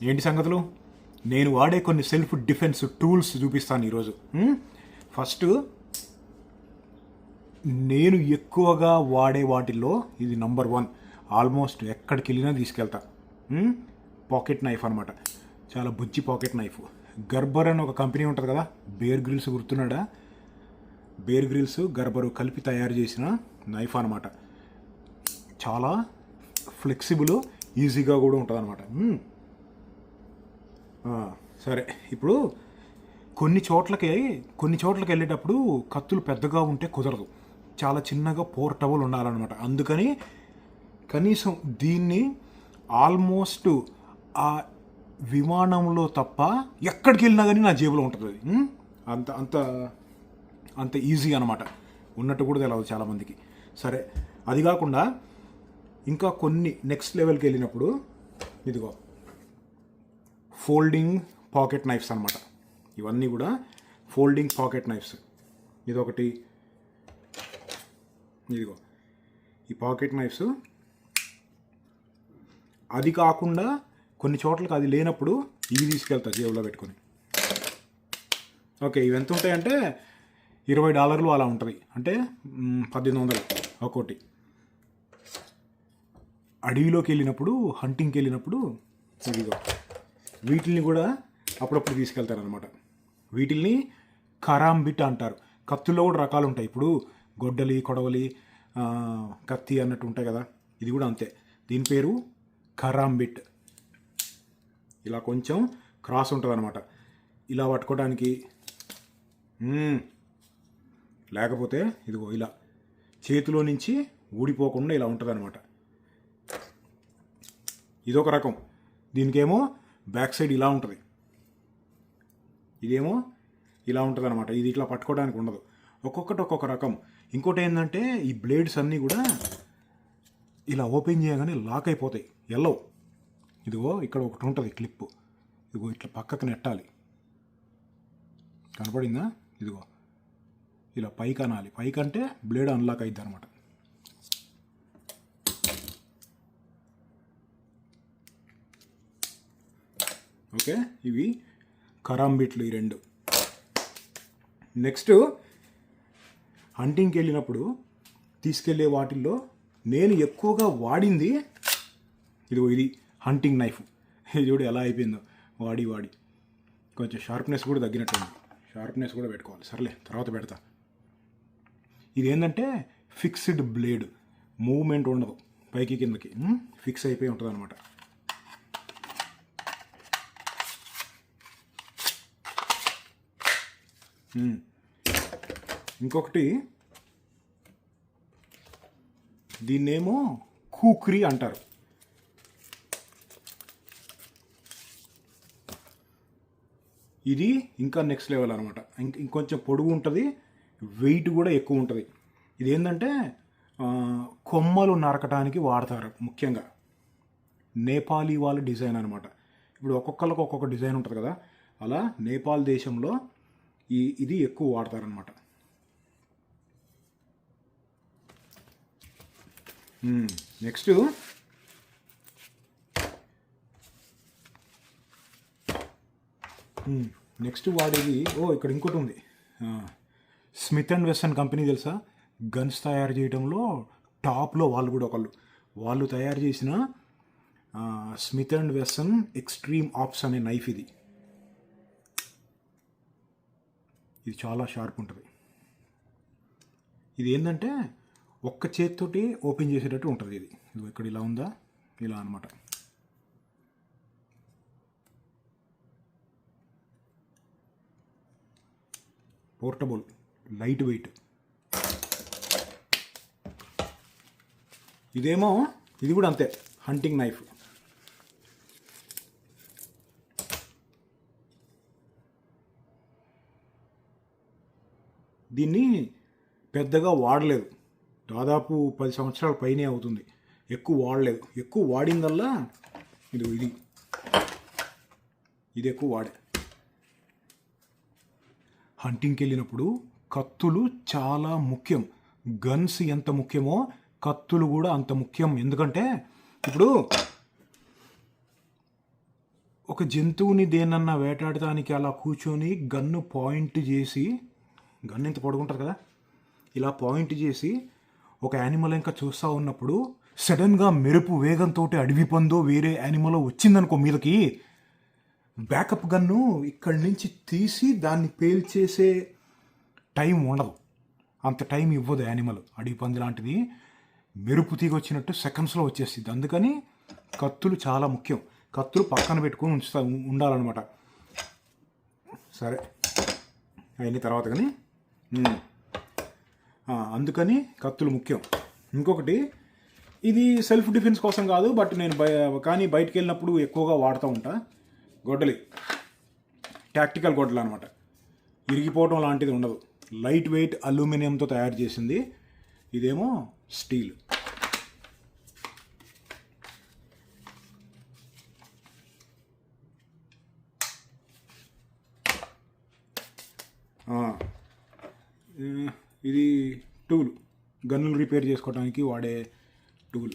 ఏంటి సంగతులు? నేను వాడే కొన్ని సెల్ఫ్ డిఫెన్స్ టూల్స్ చూపిస్తాను ఈరోజు. ఫస్ట్, నేను ఎక్కువగా వాడే వాటిల్లో ఇది నంబర్ 1. ఆల్మోస్ట్ ఎక్కడికి వెళ్ళినా తీసుకెళ్తా. పాకెట్ నైఫ్ అనమాట. చాలా బుజ్జి పాకెట్ నైఫ్. గర్బర్ అని ఒక కంపెనీ ఉంటుంది కదా, బేర్ గ్రిల్స్ గుర్తున్నాడా? బేర్ గ్రిల్స్ గర్బరు కలిపి తయారు చేసిన నైఫ్ అనమాట. చాలా ఫ్లెక్సిబుల్, ఈజీగా కూడా ఉంటుంది అనమాట. సరే, ఇప్పుడు కొన్ని చోట్లకి వెళ్ళేటప్పుడు కత్తులు పెద్దగా ఉంటే కుదరదు. చాలా చిన్నగా పోర్టబుల్ ఉండాలన్నమాట. అందుకని కనీసం దీన్ని ఆల్మోస్ట్ ఆ విమానంలో తప్ప ఎక్కడికి వెళ్ళినా కానీ నా జేబులో ఉంటుంది అది. అంత అంత అంత ఈజీ అనమాట. ఉన్నట్టు కూడా తెలియదు చాలామందికి. సరే, అది కాకుండా ఇంకా కొన్ని నెక్స్ట్ లెవెల్కి వెళ్ళినప్పుడు ఇదిగో ఫోల్డింగ్ పాకెట్ నైఫ్స్ అనమాట. ఇవన్నీ కూడా ఫోల్డింగ్ పాకెట్ నైఫ్స్. ఇదొకటి, ఇదిగో ఈ పాకెట్ నైఫ్స్. అది కాకుండా కొన్ని చోట్లకి అది లేనప్పుడు ఇవి తీసుకెళ్తా జేబులో పెట్టుకొని. ఓకే, ఇవి ఎంత ఉంటాయంటే $20 అలా ఉంటుంది. అంటే 1800 ఒక్కోటి. అడవిలోకి వెళ్ళినప్పుడు, హంటింగ్కి వెళ్ళినప్పుడు ఇదిగో వీటిల్ని కూడా అప్పుడప్పుడు తీసుకెళ్తారనమాట. వీటిల్ని కరాంబిట్ అంటారు. కత్తుల్లో కూడా రకాలు ఉంటాయి. ఇప్పుడు గొడ్డలి, కొడవలి, కత్తి అన్నట్టు ఉంటాయి కదా, ఇది కూడా అంతే. దీని పేరు కరాంబిట్. ఇలా కొంచెం క్రాస్ ఉంటుంది అనమాట. ఇలా పట్టుకోవడానికి. లేకపోతే ఇదిగో ఇలా చేతిలో నుంచి ఊడిపోకుండా ఇలా ఉంటుంది అనమాట. ఇదొక రకం. దీనికేమో బ్యాక్ సైడ్ ఇలా ఉంటుంది, ఇదేమో ఇలా ఉంటుంది అనమాట. ఇది ఇట్లా పట్టుకోవడానికి ఉండదు. ఒక్కొక్కటి ఒక్కొక్క రకం. ఇంకోటి ఏంటంటే ఈ బ్లేడ్స్ అన్నీ కూడా ఇలా ఓపెన్ చేయగానే లాక్ అయిపోతాయి, ఎల్లవు. ఇదిగో ఇక్కడ ఒకటి ఉంటుంది క్లిప్, ఇదిగో ఇట్లా పక్కకు నెట్టాలి. కనపడిందా? ఇదిగో ఇలా పైకి అనాలి. పైకి అంటే బ్లేడ్ అన్లాక్ అయిద్ది అనమాట. ఓకే, ఇవి కరాంబిట్లు ఈ 2. నెక్స్ట్, హంటింగ్కి వెళ్ళినప్పుడు తీసుకెళ్లే వాటిల్లో నేను ఎక్కువగా వాడింది ఇదిగో ఇది హంటింగ్ నైఫ్. ఇది చూడు ఎలా అయిపోయిందో వాడి కొంచెం షార్ప్నెస్ కూడా తగ్గినట్టుంది. షార్ప్నెస్ కూడా పెట్టుకోవాలి. సర్లే, తర్వాత పెడతా. ఇది ఏంటంటే ఫిక్స్డ్ బ్లేడ్, మూవ్మెంట్ ఉండదు, పైకి కిందకి ఫిక్స్ అయిపోయి ఉంటుంది అనమాట. ఇంకొకటి, దీన్నేమో కూక్రీ అంటారు. ఇది ఇంకా నెక్స్ట్ లెవెల్ అనమాట. ఇంకొంచెం పొడుగు ఉంటుంది, వెయిట్ కూడా ఎక్కువ ఉంటుంది. ఇది ఏంటంటే కొమ్మలు నరకటానికి వాడతారు ముఖ్యంగా. నేపాలీ వాళ్ళ డిజైన్ అనమాట. ఇప్పుడు ఒక్కొక్కరికి ఒక్కొక్క డిజైన్ ఉంటుంది కదా, అలా నేపాల్ దేశంలో ఇది ఎక్కువ వాడతారనమాట. నెక్స్ట్, వాడేది ఇక్కడ ఇంకోటి ఉంది. స్మిత్ అండ్ వెస్సన్ కంపెనీ తెలుసా? గన్స్ తయారు చేయడంలో టాప్లో వాళ్ళు కూడా వాళ్ళు తయారు చేసిన స్మిత్ అండ్ వెస్సన్ ఎక్స్ట్రీమ్ ఆప్స్ అనే నైఫ్ ఇది. ఇది చాలా షార్ప్ ఉంటుంది. ఇది ఏంటంటే ఒక్క చేతితోటి ఓపెన్ చేసేటట్టు ఉంటుంది. ఇది ఇక్కడ ఇలా ఉందా, ఇలా అనమాట. Portable, light weight. ఇదేమో ఇది కూడా అంతే, హంటింగ్ నైఫ్. దీన్ని పెద్దగా వాడలేదు, దాదాపు 10 సంవత్సరాల పైనే అవుతుంది. ఎక్కువ వాడలేదు. ఎక్కువ వాడిందల్లా ఇది ఎక్కువ వాడే. హంటింగ్కి వెళ్ళినప్పుడు కత్తులు చాలా ముఖ్యం. గన్స్ ఎంత ముఖ్యమో కత్తులు కూడా అంత ముఖ్యం. ఎందుకంటే ఇప్పుడు ఒక జంతువుని దేనన్నా వేటాడటానికి అలా కూర్చొని గన్ను పాయింట్ చేసి, గన్ను ఇంత పొడుగుంటుంది కదా, ఇలా పాయింట్ చేసి ఒక యానిమల్ ఇంకా చూస్తూ ఉన్నప్పుడు సడన్గా మెరుపు వేగంతో అడవి పందో వేరే యానిమల్ వచ్చిందనుకో మీదకి, బ్యాకప్ గన్ను ఇక్కడి నుంచి తీసి దాన్ని పేల్చేసే టైం ఉండదు, అంత టైం ఇవ్వదు యానిమల్. అడవి పంది లాంటిది మెరుపు తీగ వచ్చినట్టు సెకండ్స్లో వచ్చేస్తుంది. అందుకని కత్తులు చాలా ముఖ్యం. కత్తులు పక్కన పెట్టుకొని ఉండాలన్నమాట. సరే అయిన తర్వాత కానీ అందుకని కత్తులు ముఖ్యం. ఇంకొకటి, ఇది సెల్ఫ్ డిఫెన్స్ కోసం కాదు, బట్ నేను కానీ బయటికి వెళ్ళినప్పుడు ఎక్కువగా వాడుతూ ఉంటా. గొడ్డలి టాక్టికల్ గొడ్డలు అనమాట. ఇరిగిపోవడం లాంటిది ఉండదు. లైట్ వెయిట్ అల్యూమినియంతో తయారు చేసింది. ఇదేమో స్టీల్. ఇది టూల్, గన్నులు రిపేర్ చేసుకోవడానికి వాడే టూల్.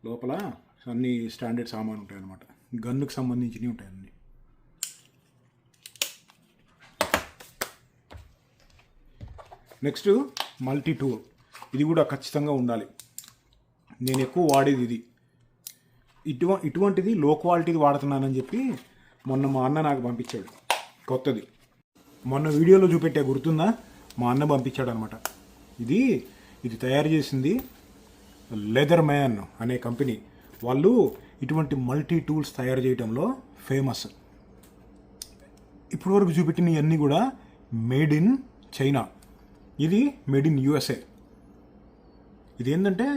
లోపల అన్ని స్టాండర్డ్ సామాన్ ఉంటాయి అన్నమాట. గన్నుకు సంబంధించినవి ఉంటాయి అన్నీ. Next multi tool. ఇది కూడా ఖచ్చితంగా ఉండాలి. నేను ఎక్కువ వాడేది ఇది. ఇటువంటిది లో క్వాలిటీది వాడుతున్నానని చెప్పి మొన్న మా అన్న నాకు పంపించాడు కొత్తది. మొన్న వీడియోలో చూపెట్టే గుర్తుందా, మా అన్న పంపించాడు అనమాట. ఇది తయారు చేసింది లెదర్ మ్యాన్ అనే కంపెనీ. వాళ్ళు ఇటువంటి మల్టీ టూల్స్ తయారు చేయడంలో ఫేమస్. ఇప్పటి వరకు చూపెట్టినవి అన్నీ కూడా మేడ్ ఇన్ చైనా. ఇది మేడ్ ఇన్ యూఎస్ఏ. ఇదేంటంటే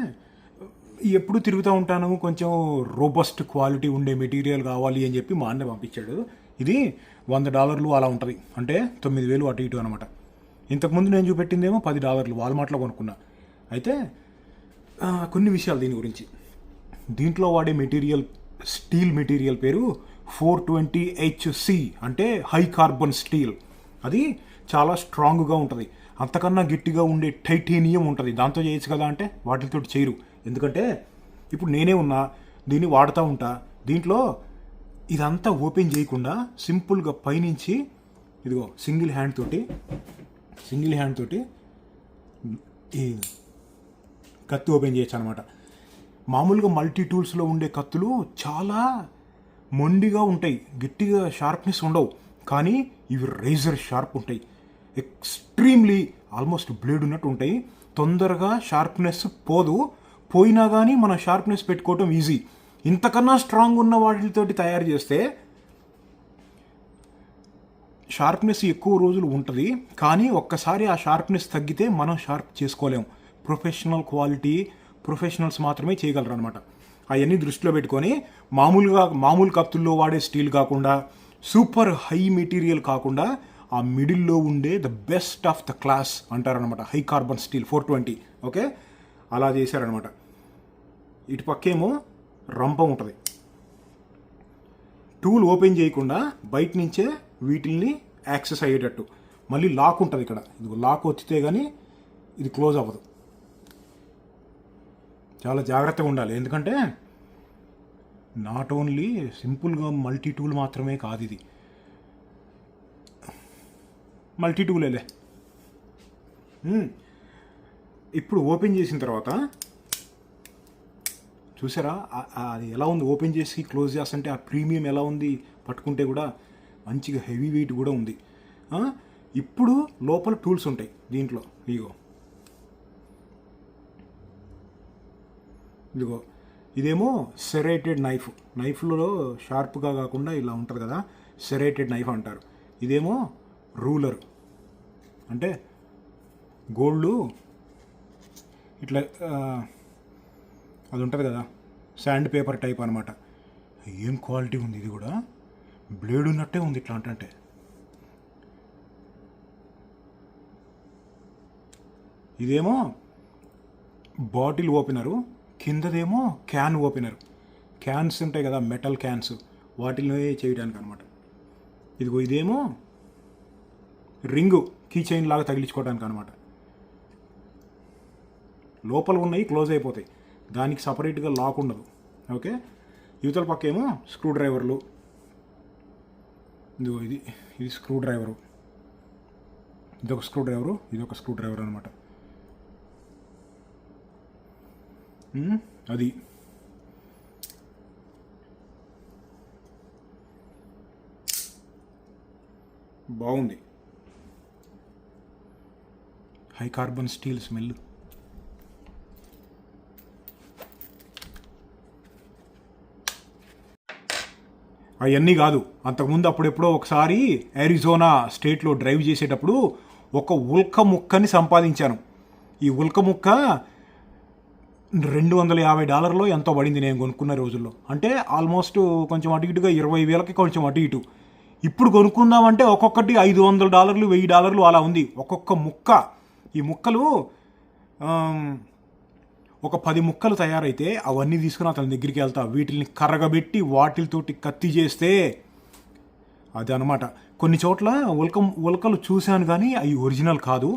ఎప్పుడు తిరుగుతూ ఉంటాను, కొంచెం రోబస్ట్ క్వాలిటీ ఉండే మెటీరియల్ కావాలి అని చెప్పి మా అన్న పంపించాడు. ఇది $100 అలా ఉంటుంది, అంటే 9,000 అటు ఇటు అనమాట. ఇంతకుముందు నేను చూపెట్టిందేమో $10 వాల్మార్ట్లో కొనుక్కున్నా. అయితే కొన్ని విషయాలు దీని గురించి. దీంట్లో వాడే మెటీరియల్, స్టీల్ మెటీరియల్ పేరు 420HC, అంటే హై కార్బన్ స్టీల్. అది చాలా స్ట్రాంగ్గా ఉంటుంది. అంతకన్నా గట్టిగా ఉండే టైటేనియం ఉంటుంది, దాంతో చేయొచ్చు కదా అంటే వాటితో చేయరు. ఎందుకంటే ఇప్పుడు నేనే ఉన్నా, దీన్ని వాడుతూ ఉంటా. దీంట్లో ఇదంతా ఓపెన్ చేయకుండా సింపుల్గా పైనుంచి ఇదిగో సింగిల్ హ్యాండ్ తోటి ఈ కత్తి ఓపెన్ చేయొచ్చు అనమాట. మామూలుగా మల్టీ టూల్స్లో ఉండే కత్తులు చాలా మొండిగా ఉంటాయి, గట్టిగా షార్ప్నెస్ ఉండవు. కానీ ఇవి రేజర్ షార్ప్ ఉంటాయి. ఎక్స్ట్రీమ్లీ ఆల్మోస్ట్ బ్లేడ్ ఉన్నట్టు ఉంటాయి. తొందరగా షార్ప్నెస్ పోయినా కానీ మనం షార్ప్నెస్ పెట్టుకోవటం ఈజీ. ఇంతకన్నా స్ట్రాంగ్ ఉన్న వాటితోటి తయారు చేస్తే షార్ప్నెస్ ఎక్కువ రోజులు ఉంటుంది, కానీ ఒక్కసారి ఆ షార్ప్నెస్ తగ్గితే మనం షార్ప్ చేసుకోలేం. ప్రొఫెషనల్స్ మాత్రమే చేయగలరు అనమాట. అవన్నీ దృష్టిలో పెట్టుకొని మామూలు కత్తుల్లో వాడే స్టీల్ కాకుండా, సూపర్ హై మెటీరియల్ కాకుండా, ఆ మిడిల్లో ఉండే the best of the class అంటారనమాట, హై కార్బన్ స్టీల్ 420. ఓకే, అలా చేశారనమాట. ఇటు పక్కేమో రంప ఉంటుంది. టూల్ ఓపెన్ చేయకుండా బయట నుంచే వీటిల్ని యాక్సెస్ అయ్యేటట్టు. మళ్ళీ లాక్ ఉంటుంది ఇక్కడ. ఇది లాక్ వచ్చితే కానీ ఇది క్లోజ్ అవ్వదు. చాలా జాగ్రత్తగా ఉండాలి. ఎందుకంటే నాట్ ఓన్లీ సింపుల్గా మల్టీ టూల్ మాత్రమే కాదు, ఇది మల్టీ టూలేలే. ఇప్పుడు ఓపెన్ చేసిన తర్వాత చూసారా అది ఎలా ఉంది? ఓపెన్ చేసి క్లోజ్ చేస్తుంటే ఆ ప్రీమియం ఎలా ఉంది, పట్టుకుంటే కూడా మంచిగా హెవీ వెయిట్ కూడా ఉంది. ఇప్పుడు లోపల టూల్స్ ఉంటాయి దీంట్లో. ఇదిగో ఇదేమో సెరేటెడ్ నైఫ్లో షార్ప్గా కాకుండా ఇలా ఉంటుంది కదా, సెరేటెడ్ నైఫ్ అంటారు. ఇదేమో రూలర్, అంటే గోల్డ్ ఇట్లా అది ఉంటుంది కదా, శాండ్ పేపర్ టైప్ అనమాట. ఏం క్వాలిటీ ఉంది! ఇది కూడా బ్లేడ్ ఉన్నట్టే ఉంది ఇట్లా అంటే. ఇదేమో బాటిల్ ఓపెనరు, కిందదేమో క్యాన్ ఓపెనర్. క్యాన్స్ ఉంటాయి కదా, మెటల్ క్యాన్స్, వాటిలో చేయడానికి అనమాట. ఇదేమో రింగు, కీ చైన్ లాగా తగిలించుకోవడానికి అనమాట. లోపల ఉన్నాయి క్లోజ్ అయిపోతాయి, దానికి సపరేట్గా లాక్ ఉండదు. ఓకే, యువతల పక్క ఏమో స్క్రూ డ్రైవర్లు. ఇదిగో ఇది స్క్రూ డ్రైవరు, ఇదొక స్క్రూ డ్రైవరు, ఇదొక స్క్రూ డ్రైవర్ అనమాట. అది బాగుంది. High carbon steel smell. అవన్నీ కాదు, అంతకుముందు అప్పుడెప్పుడో ఒకసారి అరిజోనా స్టేట్లో డ్రైవ్ చేసేటప్పుడు ఒక ఉల్క ముక్కని సంపాదించాను. ఈ ఉల్క ముక్క $250 ఎంతో పడింది నేను కొనుక్కున్న రోజుల్లో. అంటే ఆల్మోస్ట్ కొంచెం అటు ఇటుగా 20,000కి కొంచెం అటు ఇటు. ఇప్పుడు కొనుక్కుందామంటే ఒక్కొక్కటి $500, $1,000 అలా ఉంది ఒక్కొక్క ముక్క. ఈ ముక్కలు ఒక 10 ముక్కలు తయారైతే అవన్నీ తీసుకుని అతని దగ్గరికి వెళ్తా. వీటిని కరగబెట్టి వాటితోటి కత్తి చేస్తే అది అనమాట. కొన్ని చోట్ల ఉల్కలు చూశాను కానీ అవి ఒరిజినల్ కాదు,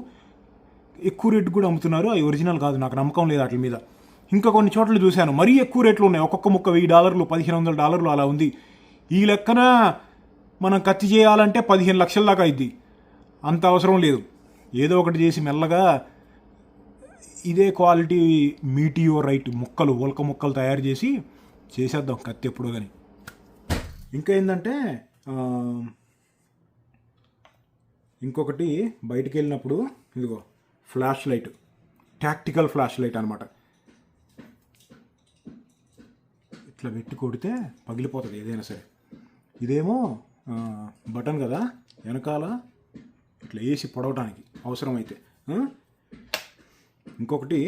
ఎక్కువ రేటు కూడా అమ్ముతున్నారు. అవి ఒరిజినల్ కాదు, నాకు నమ్మకం లేదు వాటి మీద. ఇంకా కొన్ని చోట్ల చూశాను మరీ ఎక్కువ రేట్లు ఉన్నాయి, ఒక్కొక్క ముక్క $1,000, $1,500 అలా ఉంది. ఈ లెక్కన మనం కత్తి చేయాలంటే 15 లక్షల దాకా అయింది. అంత అవసరం లేదు, ఏదో ఒకటి చేసి మెల్లగా ఇదే క్వాలిటీ మీటియోరైట్ ముక్కలు, ఉల్క ముక్కలు తయారు చేసి చేసేద్దాం కత్తి ఎప్పుడో కానీ. ఇంకా ఏంటంటే ఇంకొకటి బయటికి వెళ్ళినప్పుడు ఇదిగో flash light, tactical flash light అనమాట. ఇట్లా పెట్టి కొడితే పగిలిపోతుంది ఏదైనా సరే. ఇదేమో బటన్ కదా, వెనకాల ఇట్లా వేసి పొడవటానికి అవసరమైతే. ఇంకొకటి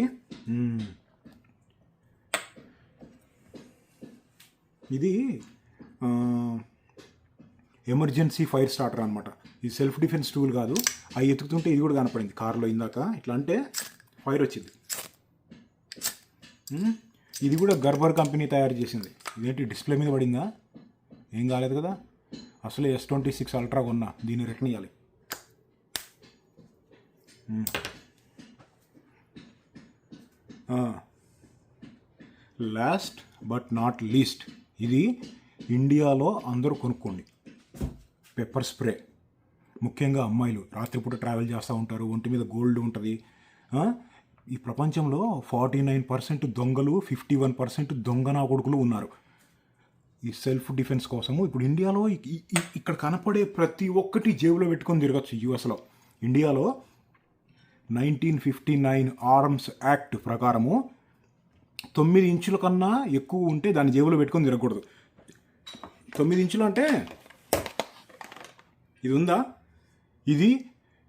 ఇది ఎమర్జెన్సీ ఫైర్ స్టార్టర్ అనమాట. ఇది సెల్ఫ్ డిఫెన్స్ టూల్ కాదు. అవి ఎత్తుకుతుంటే ఇది కూడా కనపడింది కార్లో ఇందాక. ఇట్లా అంటే ఫైర్ వచ్చింది. ఇది కూడా గర్బర్ కంపెనీ తయారు చేసింది. ఇదేంటి డిస్ప్లే మీద పడిందా? ఏం కాలేదు కదా. అసలు S26 అల్ట్రా కొన్నా, దీన్ని రిటర్న్ ఇవ్వాలి. లాస్ట్ బట్ నాట్ లీస్ట్, ఇది ఇండియాలో అందరూ కొనుక్కోండి. Pepper spray. ముఖ్యంగా అమ్మాయిలు రాత్రిపూట ట్రావెల్ చేస్తూ ఉంటారు, ఒంటి మీద గోల్డ్ ఉంటుంది. ఈ ప్రపంచంలో 49% దొంగలు, 51% దొంగనా కొడుకులు ఉన్నారు ఈ సెల్ఫ్ డిఫెన్స్ కోసము. ఇప్పుడు ఇండియాలో ఇక్కడ కనపడే ప్రతి ఒక్కటి జేబులో పెట్టుకొని తిరగచ్చు. యూఎస్లో, ఇండియాలో 1959 ఆర్మ్స్ యాక్ట్ ప్రకారము 9 ఇంచుల కన్నా ఎక్కువ ఉంటే దాన్ని జేబులో పెట్టుకొని తిరగకూడదు. 9 ఇంచులు అంటే ఇది ఉందా, ఇది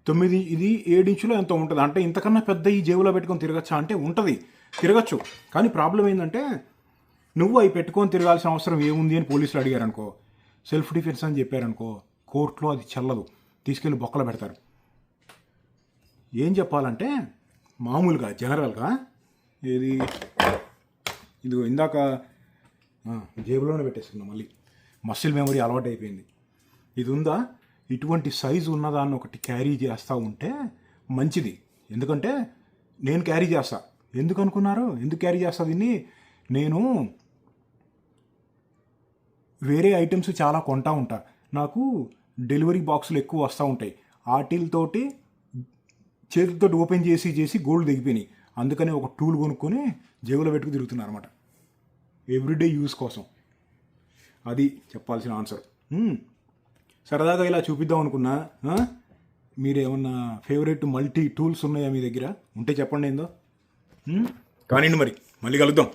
9, ఇది 7 ఇంచులో ఎంతో ఉంటుంది. అంటే ఇంతకన్నా పెద్ద ఈ జేబులో పెట్టుకొని తిరగచ్చా అంటే ఉంటుంది, తిరగచ్చు. కానీ ప్రాబ్లం ఏంటంటే నువ్వు అవి పెట్టుకొని తిరగాల్సిన అవసరం ఏముంది అని పోలీసులు అడిగారనుకో, సెల్ఫ్ డిఫెన్స్ అని చెప్పారనుకో, కోర్టులో అది చెల్లదు, తీసుకెళ్ళి బొక్కలు పెడతారు. ఏం చెప్పాలంటే మామూలుగా జనరల్గా ఇదిగో ఇందాక జేబులోనే పెట్టేసుకున్నాం, మళ్ళీ మసిల్ మెమరీ అలవాటు అయిపోయింది. ఇది ఉందా, ఇటువంటి సైజు ఉన్నదాన్ని ఒకటి క్యారీ చేస్తూ ఉంటే మంచిది. ఎందుకంటే నేను క్యారీ చేస్తా. ఎందుకు అనుకున్నారు, ఎందుకు క్యారీ చేస్తా దీన్ని? నేను వేరే ఐటమ్స్ చాలా కొంటా ఉంటా, నాకు డెలివరీ బాక్సులు ఎక్కువ వస్తూ ఉంటాయి. వాటితోటి చేతితో ఓపెన్ చేసి గోల్డ్ దిగిపోయినాయి. అందుకని ఒక టూల్ కొనుక్కొని జేబులో పెట్టుకు తిరుగుతున్నారు అనమాట, ఎవ్రీడే యూస్ కోసం. అది చెప్పాల్సిన ఆన్సర్. సరదాగా ఇలా చూపిద్దాం అనుకున్నా. మీరు ఏమన్నా ఫేవరెట్ మల్టీ టూల్స్ ఉన్నాయా మీ దగ్గర? ఉంటే చెప్పండి ఏందో. కానీ మరి మళ్ళీ కలుద్దాం.